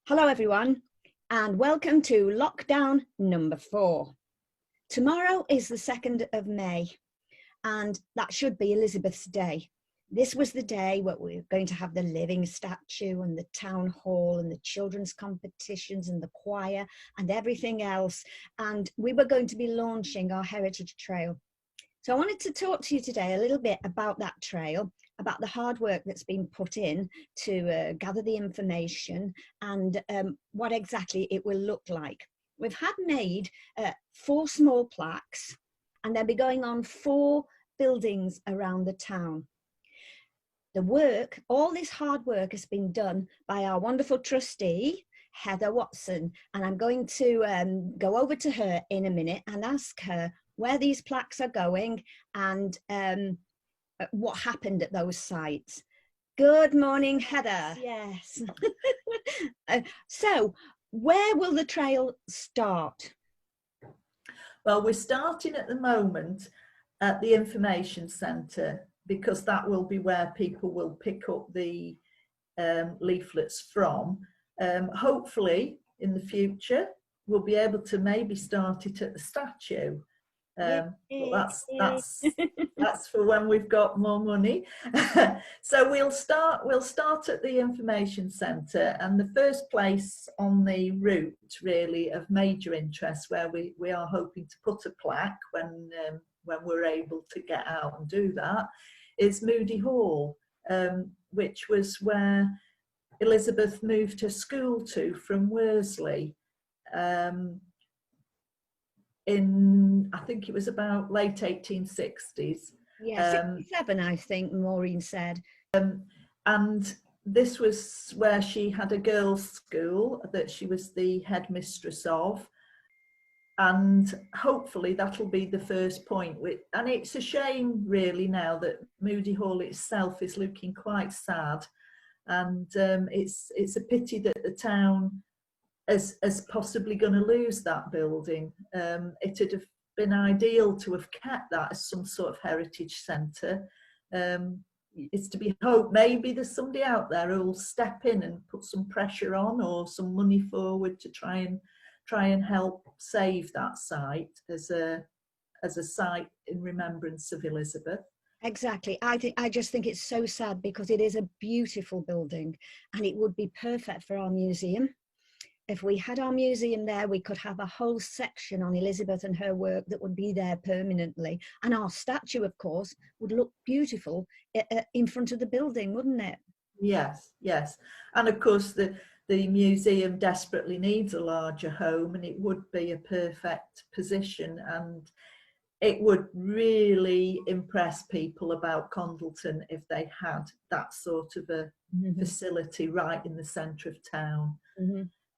Hello everyone, and welcome to lockdown number 4. Tomorrow is the 2nd of May, and that should be Elizabeth's Day. This was the day where we're going to have the living statue and the town hall and the children's competitions and the choir and everything else. And we were going to be launching our heritage trail. So I wanted to talk to you today a little bit about that trail, about the hard work that's been put in to gather the information and what exactly it will look like. We've had made 4 small plaques, and they'll be going on 4 buildings around the town. The work, all this hard work has been done by our wonderful trustee, Heather Watson, and I'm going to go over to her in a minute and ask her where these plaques are going and what happened at those sites. Good morning, Heather. Yes. So where will the trail start? Well, we're starting at the moment at the information centre, because that will be where people will pick up the leaflets from. Hopefully in the future we'll be able to maybe start it at the statue. But that's for when we've got more money. So we'll start at the information centre, and the first place on the route really of major interest where we are hoping to put a plaque when we're able to get out and do that is Moody Hall, which was where Elizabeth moved her school to from Worsley. In, I think it was about late 1860s. Yeah, 67, I think Maureen said. And this was where she had a girls' school that she was the headmistress of. And hopefully that'll be the first point. And it's a shame really now that Moody Hall itself is looking quite sad. And it's a pity that the town is possibly going to lose that building. It would have been ideal to have kept that as some sort of heritage centre. It's to be hoped maybe there's somebody out there who will step in and put some pressure on or some money forward to try and help save that site as a site in remembrance of Elizabeth. Exactly. I just think it's so sad because it is a beautiful building and it would be perfect for our museum. If we had our museum there, we could have a whole section on Elizabeth and her work that would be there permanently. And our statue, of course, would look beautiful in front of the building, wouldn't it? Yes, yes. And of course, the museum desperately needs a larger home, and it would be a perfect position. And it would really impress people about Congleton if they had that sort of a facility right in the centre of town.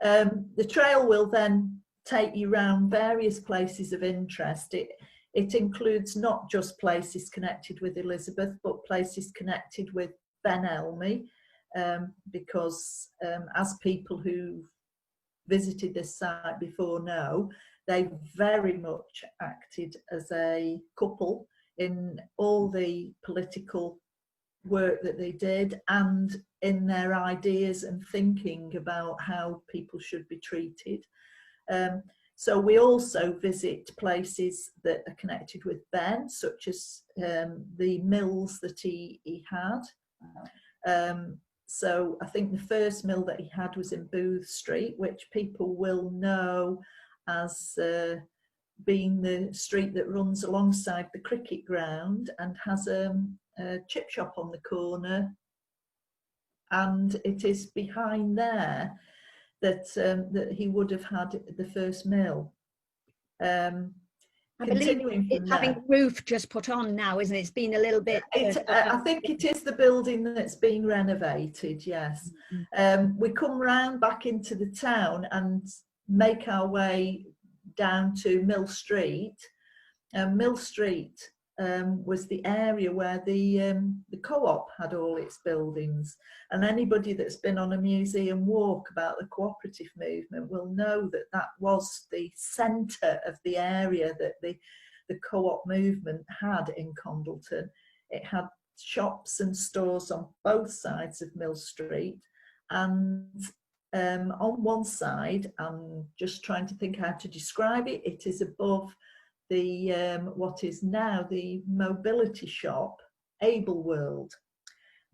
The trail will then take you around various places of interest. It includes not just places connected with Elizabeth, but places connected with Ben Elmy, because as people who've visited this site before know, they very much acted as a couple in all the political work that they did and in their ideas and thinking about how people should be treated. So we also visit places that are connected with Ben, such as the mills that he had. So I think the first mill that he had was in Booth Street, which people will know as being the street that runs alongside the cricket ground and has a chip shop on the corner, and it is behind there that he would have had the first mill. I believe it's having the roof just put on now, isn't it? It's been a little bit... I think it is the building that's being renovated, yes. We come round back into the town and make our way down to Mill Street. Mill Street was the area where the co-op had all its buildings, and anybody that's been on a museum walk about the cooperative movement will know that that was the centre of the area that the co-op movement had in Congleton. It had shops and stores on both sides of Mill Street, and on one side, I'm just trying to think how to describe it. It is above the what is now the mobility shop, Able World,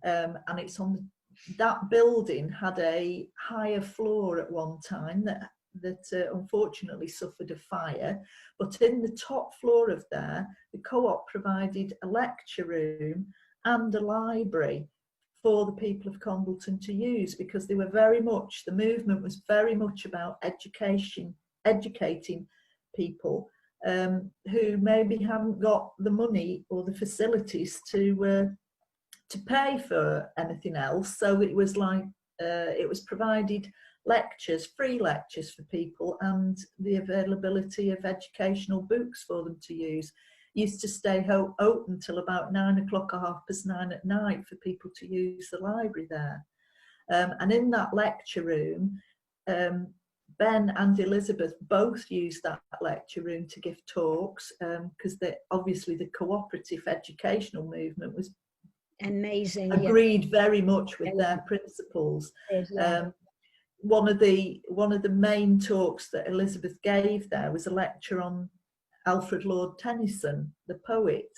and it's on that building had a higher floor at one time that unfortunately suffered a fire, but in the top floor of there, the co-op provided a lecture room and a library for the people of Congleton to use, because they were very much, the movement was very much about educating people who maybe hadn't got the money or the facilities to pay for anything else. So it was like it was provided lectures, free lectures for people, and the availability of educational books for them to use. Used to stay open till about 9 o'clock or 9:30 at night for people to use the library there. And in that lecture room, Ben and Elizabeth both used that lecture room to give talks, because obviously the cooperative educational movement was amazing, agreed very much with their principles. One of the main talks that Elizabeth gave there was a lecture on Alfred Lord Tennyson, the poet,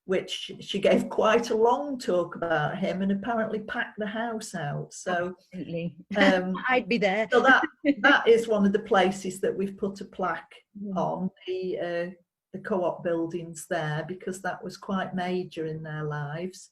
which she gave quite a long talk about him and apparently packed the house out. So I'd be there. So that is one of the places that we've put a plaque on, the co-op buildings there, because that was quite major in their lives.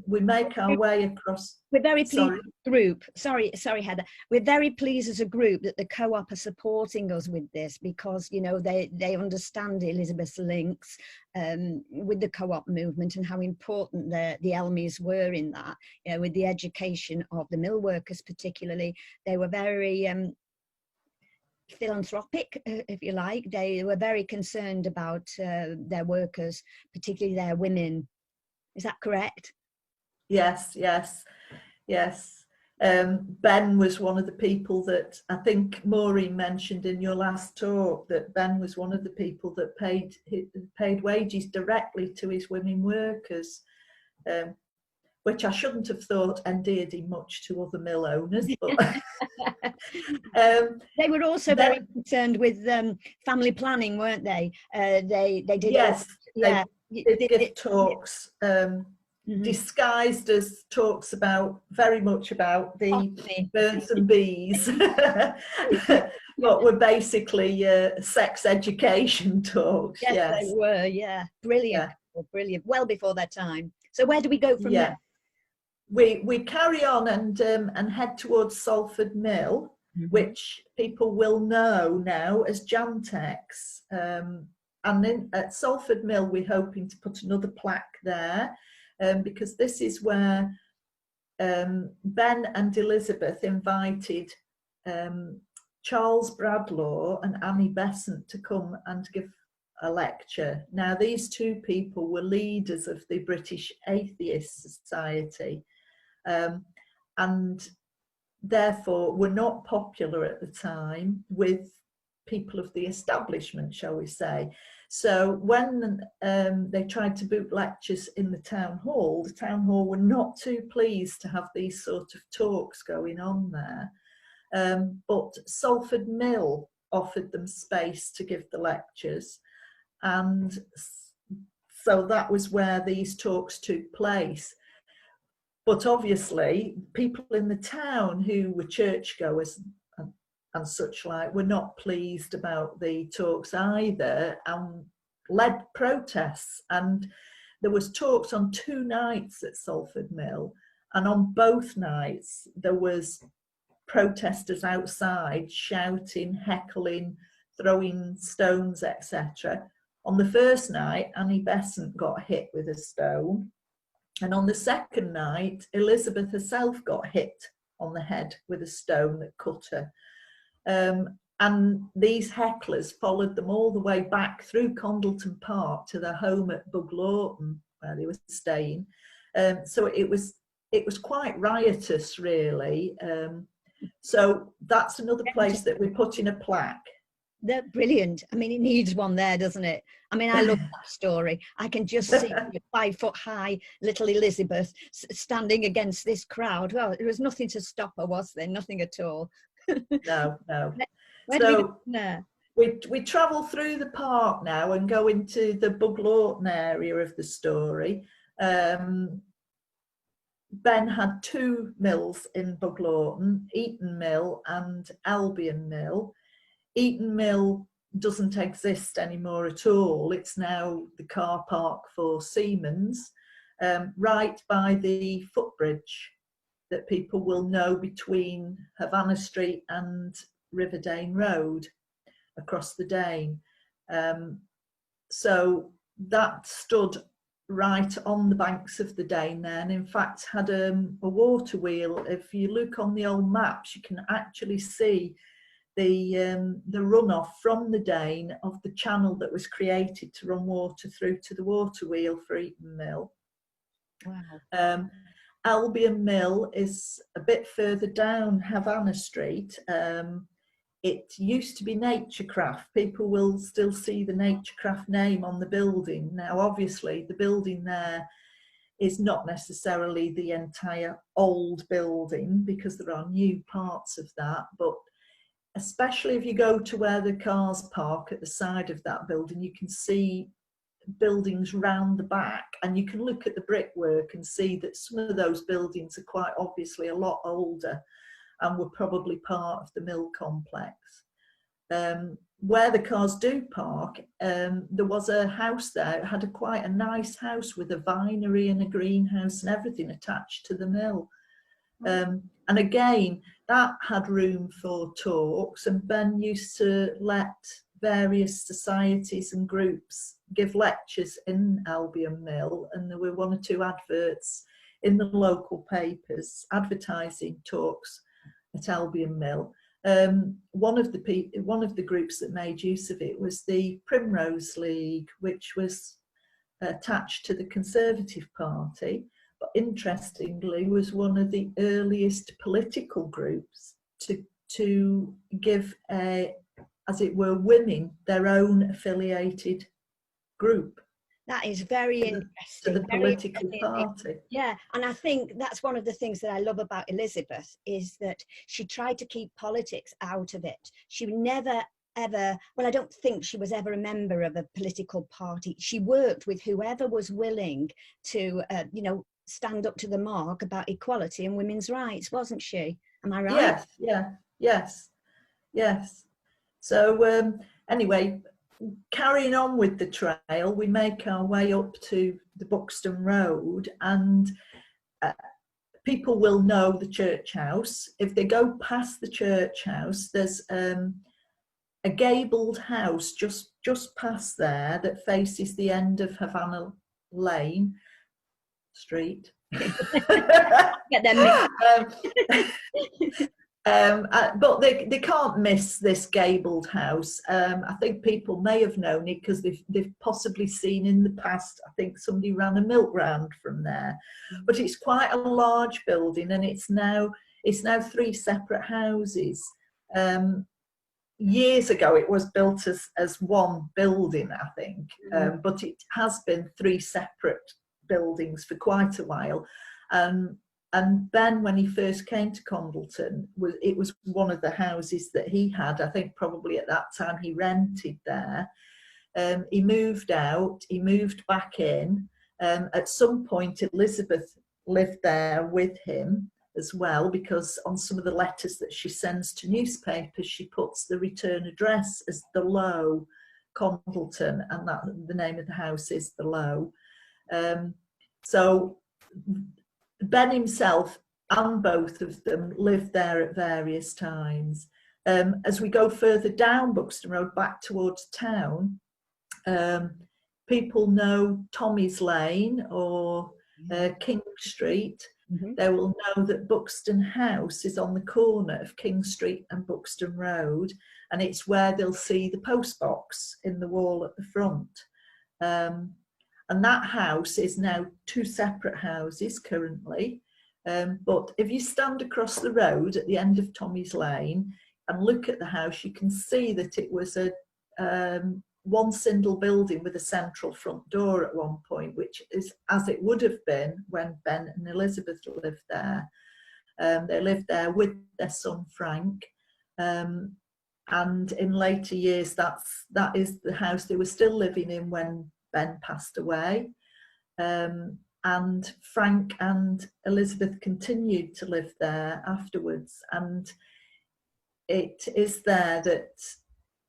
We make our way across. We're very pleased as a group. Sorry, Heather. We're very pleased as a group that the co-op are supporting us with this, because you know they understand Elizabeth's links with the co-op movement and how important the Elmys were in that. You know, with the education of the mill workers, particularly, they were very philanthropic, if you like. They were very concerned about their workers, particularly their women. Is that correct? Yes. Ben was one of the people that I think Maureen mentioned in your last talk, that Ben was one of the people that paid wages directly to his women workers, which I shouldn't have thought endeared him much to other mill owners. But they were also very concerned with family planning, weren't they? They did. Yes, they did give talks, disguised as talks very much about the birds and bees, but were basically sex education talks. Yes, they were. Yeah, brilliant, brilliant. Well before their time. So where do we go from there? We carry on and head towards Salford Mill, which people will know now as Jantex. And at Salford Mill, we're hoping to put another plaque there, because this is where Ben and Elizabeth invited Charles Bradlaugh and Annie Besant to come and give a lecture. Now, these two people were leaders of the British Atheist Society, and therefore were not popular at the time with people of the establishment, shall we say. So when they tried to book lectures in the town hall were not too pleased to have these sort of talks going on there. But Salford Mill offered them space to give the lectures, and so that was where these talks took place. But obviously, people in the town who were churchgoers and such like were not pleased about the talks either, and led protests. And there was talks on 2 nights at Salford Mill, and on both nights there was protesters outside shouting, heckling, throwing stones, etc. On the first night, Annie Besant got hit with a stone, and on the second night, Elizabeth herself got hit on the head with a stone that cut her. And these hecklers followed them all the way back through Congleton Park to their home at Buglawton, where they were staying. So it was quite riotous, really. So that's another place that we're putting a plaque. They're brilliant. I mean, it needs one there, doesn't it? I mean, I love that story. I can just see the 5-foot-high little Elizabeth standing against this crowd. Well, there was nothing to stop her, was there? Nothing at all. No, no. Where do we go from there? We travel through the park now and go into the Buglawton area of the story. Ben had 2 mills in Buglawton, Eaton Mill and Albion Mill. Eaton Mill doesn't exist anymore at all. It's now the car park for Siemens, right by the footbridge that people will know between Havana Street and Riverdane Road across the Dane. So that stood right on the banks of the Dane there, and in fact had a water wheel. If you look on the old maps, you can actually see the runoff from the Dane of the channel that was created to run water through to the water wheel for Eaton Mill. Wow. Albion Mill is a bit further down Havana Street. It used to be Naturecraft. People will still see the Naturecraft name on the building. Now, obviously, the building there is not necessarily the entire old building because there are new parts of that, but especially if you go to where the cars park at the side of that building, you can see buildings round the back, and you can look at the brickwork and see that some of those buildings are quite obviously a lot older and were probably part of the mill complex. Where the cars do park, there was a house there. It had quite a nice house with a vinery and a greenhouse and everything attached to the mill. And again, that had room for talks, and Ben used to let various societies and groups give lectures in Albion Mill, and there were 1 or 2 adverts in the local papers advertising talks at Albion Mill. One of the groups that made use of it was the Primrose League, which was attached to the Conservative Party, but interestingly was one of the earliest political groups to give, as it were, women their own affiliated group. That is very interesting. To the political party. Yeah, and I think that's one of the things that I love about Elizabeth, is that she tried to keep politics out of it. She never ever, well, I don't think she was ever a member of a political party. She worked with whoever was willing to, you know, stand up to the mark about equality and women's rights, wasn't she? Am I right? Yes. So anyway, carrying on with the trail, we make our way up to the Buxton Road, and people will know the church house. If they go past the church house, there's a gabled house just past there that faces the end of Havana Lane Street. Get them but they can't miss this gabled house. I think people may have known it because they've possibly seen in the past, I think somebody ran a milk round from there. But it's quite a large building, and it's now 3 separate houses. Years ago it was built as one building, I think, but it has been 3 separate buildings for quite a while. And Ben, when he first came to Congleton, it was one of the houses that he had. I think probably at that time he rented there. He moved out, he moved back in. At some point Elizabeth lived there with him as well, because on some of the letters that she sends to newspapers, she puts the return address as the Low, Congleton, and that the name of the house is the Low. So Ben himself and both of them lived there at various times. As we go further down Buxton Road back towards town, people know Tommy's Lane or King Street. They will know that Buxton House is on the corner of King Street and Buxton Road, and it's where they'll see the post box in the wall at the front. And that house is now 2 separate houses currently. But if you stand across the road at the end of Tommy's Lane, and look at the house, you can see that it was a one single building with a central front door at one point, which is as it would have been when Ben and Elizabeth lived there. They lived there with their son Frank, and in later years that is the house they were still living in when Ben passed away. And Frank and Elizabeth continued to live there afterwards, and it is there that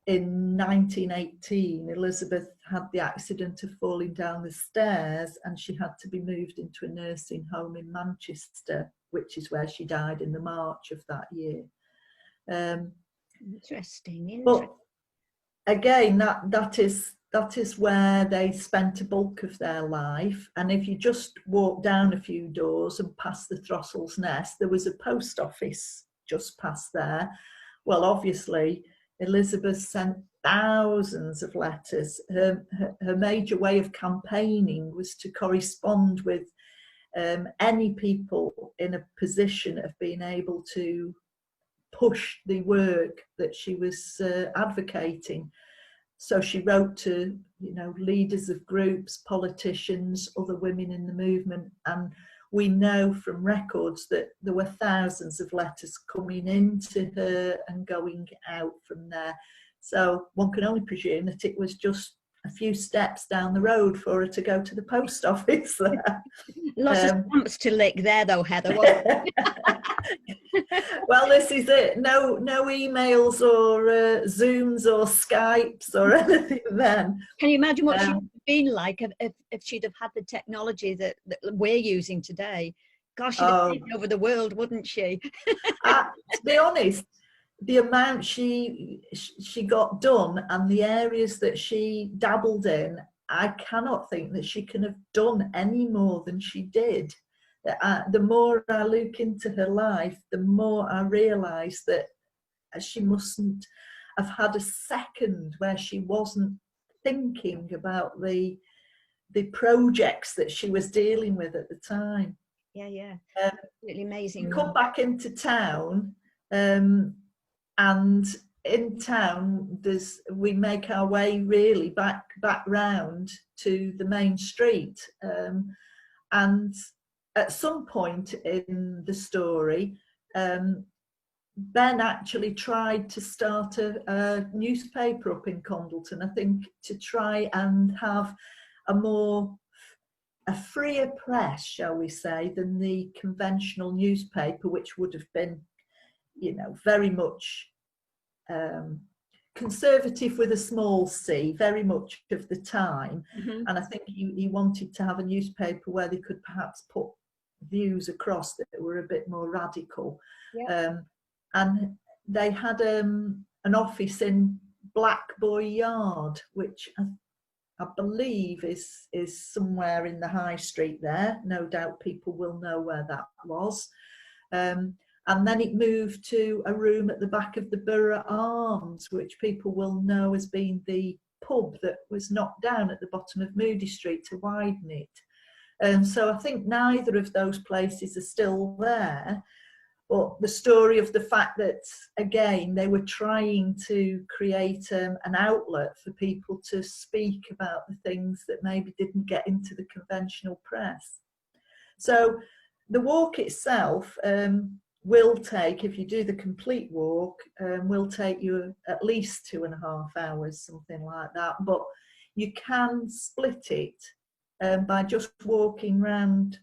in 1918 Elizabeth had the accident of falling down the stairs, and she had to be moved into a nursing home in Manchester, which is where she died in the March of that year. Interesting. But again, that is where they spent a bulk of their life. And if you just walk down a few doors and past the Throssell's Nest, there was a post office just past there. Well, obviously, Elizabeth sent thousands of letters. Her major way of campaigning was to correspond with any people in a position of being able to push the work that she was advocating. So she wrote to, leaders of groups, politicians, other women in the movement, and we know from records that there were thousands of letters coming into her and going out from there. So one can only presume that it was just a few steps down the road for her to go to the post office there. Lots of stamps to lick there though, Heather, wasn't it? Well, this is it. No emails or Zooms or Skypes or anything then. Can you imagine what she would have been like if she'd have had the technology that we're using today? Gosh, she'd have taken over the world, wouldn't she? To be honest, the amount she got done and the areas that she dabbled in, I cannot think that she can have done any more than she did. The more I look into her life, the more I realise that she mustn't have had a second where she wasn't thinking about the projects that she was dealing with at the time. Yeah. Really amazing. We come back into town, and in town we make our way really back round to the main street, and at some point in the story, Ben actually tried to start a newspaper up in Congleton, I think, to try and have a freer press, shall we say, than the conventional newspaper, which would have been, very much conservative with a small c, very much of the time. Mm-hmm. And I think he wanted to have a newspaper where they could perhaps put views across that were a bit more radical. Yep. And they had an office in Black Boy Yard, which I believe is somewhere in the High Street there. No doubt people will know where that was. And then it moved to a room at the back of the Borough Arms, which people will know as being the pub that was knocked down at the bottom of Moody Street to widen it. So I think neither of those places are still there. But the story of the fact that, again, they were trying to create an outlet for people to speak about the things that maybe didn't get into the conventional press. So the walk itself will take, if you do the complete walk, will take you at least 2.5 hours, something like that. But you can split it by just walking around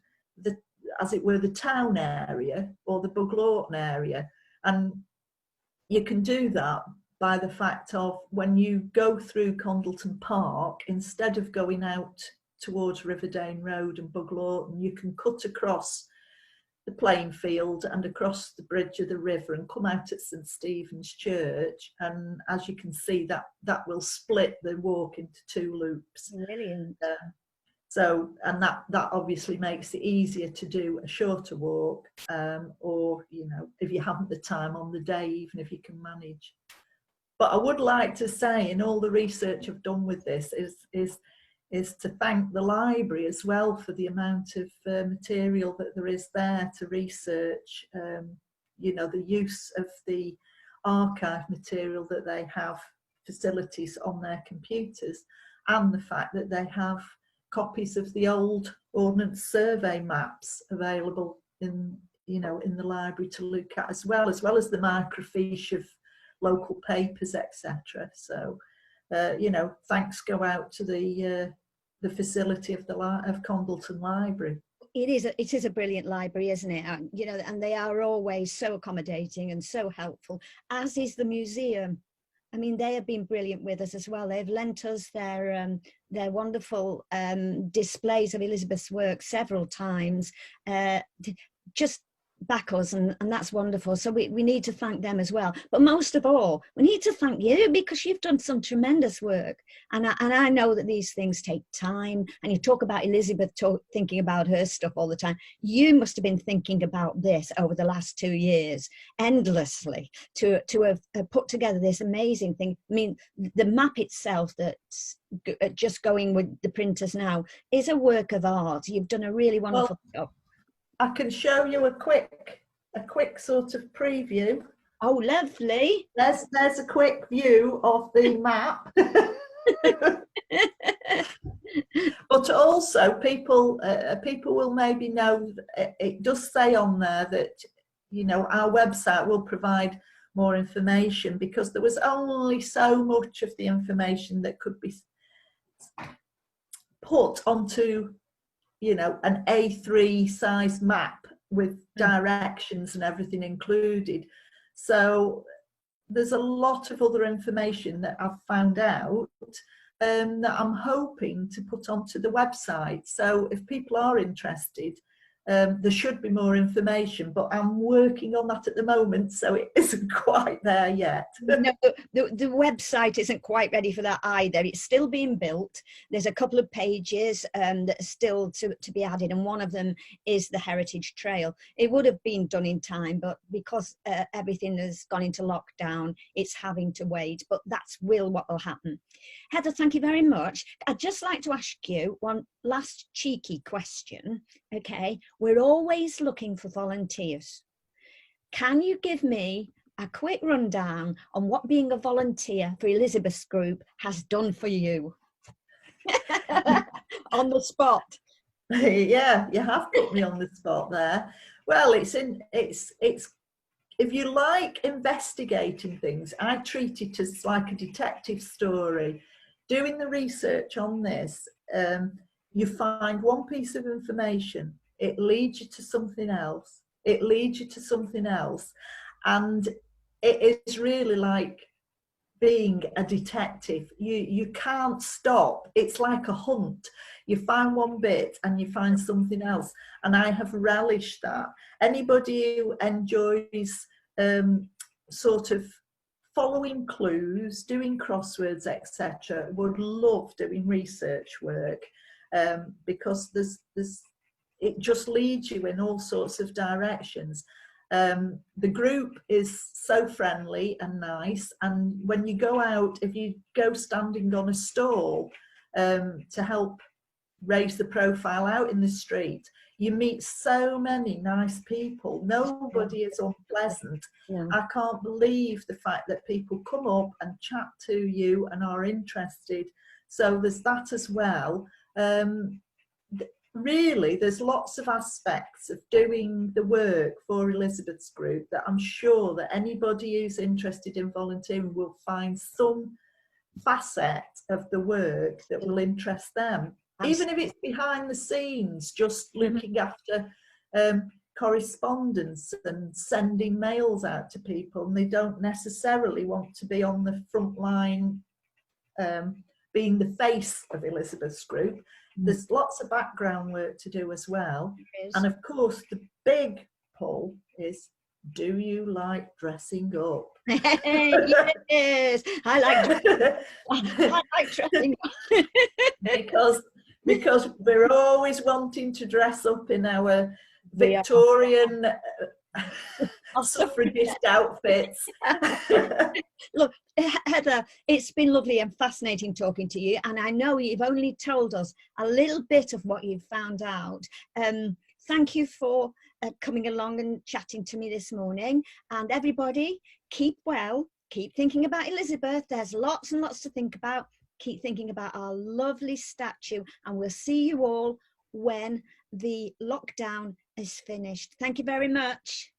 as it were, the town area or the Buglawton area. And you can do that by the fact of when you go through Congleton Park, instead of going out towards Riverdane Road and Buglawton, you can cut across the playing field and across the bridge of the river and come out at St Stephen's Church. And as you can see, that will split the walk into 2 loops. Brilliant. So, and that obviously makes it easier to do a shorter walk, or, if you haven't the time on the day, even if you can manage. But I would like to say, in all the research I've done with this, is to thank the library as well for the amount of material that there is there to research. The use of the archive material that they have facilities on their computers, and the fact that they have copies of the old Ordnance Survey maps available in the library to look at, as well as the microfiche of local papers, etc. So thanks go out to the facility of Congleton Library. It is a brilliant library, isn't it? And, and they are always so accommodating and so helpful, as is the museum. I mean, they have been brilliant with us as well. They've lent us their wonderful displays of Elizabeth's work several times, just back us, and that's wonderful. So we need to thank them as well. But most of all, we need to thank you, because you've done some tremendous work. And I know that these things take time, and you talk about Elizabeth thinking about her stuff all the time. You must have been thinking about this over the last 2 years endlessly to have put together this amazing thing. I mean, the map itself that's just going with the printers now is a work of art. You've done a really wonderful job. I can show you a quick sort of preview. Oh, lovely. There's a quick view of the map. But also people will maybe know, it does say on there that our website will provide more information, because there was only so much of the information that could be put onto an A3 size map with directions and everything included. So there's a lot of other information that I've found out that I'm hoping to put onto the website. So if people are interested, there should be more information, but I'm working on that at the moment, so it isn't quite there yet. No, the website isn't quite ready for that either. It's still being built. There's a couple of pages that are still to be added, and one of them is the Heritage Trail. It would have been done in time, but because everything has gone into lockdown, it's having to wait, but that's what will happen. Heather, thank you very much. I'd just like to ask you one last cheeky question. Okay, we're always looking for volunteers. Can you give me a quick rundown on what being a volunteer for Elizabeth's group has done for you? On the spot. Yeah, you have put me on the spot there. Well, it's if you like investigating things, I treat it as like a detective story. Doing the research on this, you find one piece of information, it leads you to something else, it leads you to something else, and it is really like being a detective. You can't stop. It's like a hunt. You find one bit and you find something else, and I have relished that. Anybody who enjoys sort of following clues, doing crosswords, etc., would love doing research work, because it just leads you in all sorts of directions. The group is so friendly and nice, and when you go out, if you go standing on a stall to help raise the profile out in the street, you meet so many nice people. Nobody is unpleasant. Yeah. I can't believe the fact that people come up and chat to you and are interested. So there's that as well. Really, there's lots of aspects of doing the work for Elizabeth's group that I'm sure that anybody who's interested in volunteering will find some facet of the work that will interest them. Absolutely. Even if it's behind the scenes, just looking after correspondence and sending mails out to people, and they don't necessarily want to be on the front line, being the face of Elizabeth's group. There's lots of background work to do as well. And of course, the big pull is, do you like dressing up? Yes, I like dressing up. Because we're always wanting to dress up in our Victorian suffragist outfits. Look, Heather, it's been lovely and fascinating talking to you, and I know you've only told us a little bit of what you've found out. Thank you for coming along and chatting to me this morning, and everybody, keep well, keep thinking about Elizabeth. There's lots and lots to think about. Keep thinking about our lovely statue, and we'll see you all when the lockdown is finished. Thank you very much.